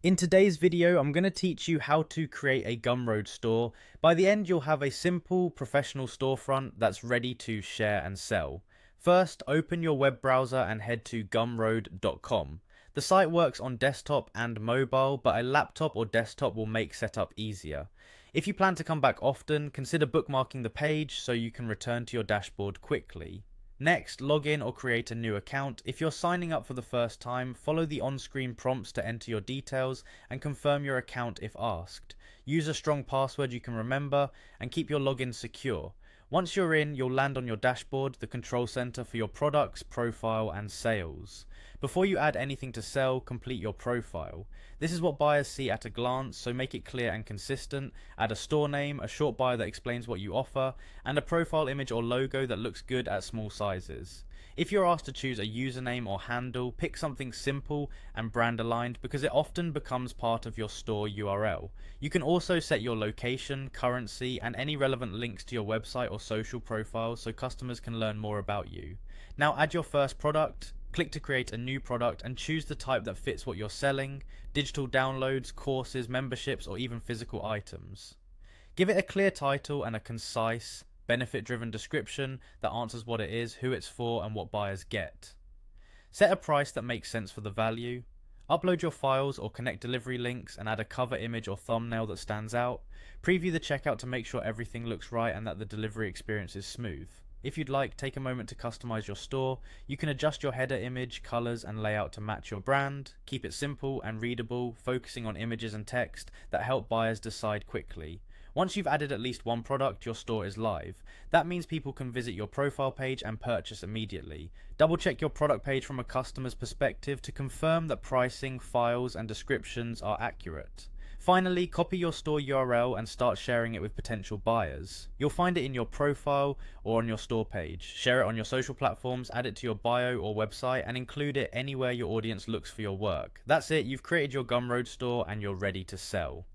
In today's video, I'm going to teach you how to create a Gumroad store. By the end, you'll have a simple professional storefront that's ready to share and sell. First, open your web browser and head to gumroad.com. The site works on desktop and mobile, but a laptop or desktop will make setup easier. If you plan to come back often, consider bookmarking the page so you can return to your dashboard quickly. Next, log in or create a new account. If you're signing up for the first time, follow the on-screen prompts to enter your details and confirm your account if asked. Use a strong password you can remember and keep your login secure. Once you're in, you'll land on your dashboard, the control center for your products, profile, and sales. Before you add anything to sell, complete your profile. This is what buyers see at a glance, so make it clear and consistent. Add a store name, a short bio that explains what you offer, and a profile image or logo that looks good at small sizes. If you're asked to choose a username or handle, pick something simple and brand aligned because it often becomes part of your store URL. You can also set your location, currency, and any relevant links to your website or social profiles so customers can learn more about you. Now add your first product. Click to create a new product and choose the type that fits what you're selling: digital downloads, courses, memberships, or even physical items. Give it a clear title and a concise, benefit-driven description that answers what it is, who it's for, and what buyers get. Set a price that makes sense for the value. Upload your files or connect delivery links and add a cover image or thumbnail that stands out. Preview the checkout to make sure everything looks right and that the delivery experience is smooth. If you'd like, take a moment to customize your store. You can adjust your header image, colors, and layout to match your brand. Keep it simple and readable, focusing on images and text that help buyers decide quickly. Once you've added at least one product, your store is live. That means people can visit your profile page and purchase immediately. Double check your product page from a customer's perspective to confirm that pricing, files, and descriptions are accurate. Finally, copy your store URL and start sharing it with potential buyers. You'll find it in your profile or on your store page. Share it on your social platforms, add it to your bio or website, and include it anywhere your audience looks for your work. That's it, you've created your Gumroad store and you're ready to sell.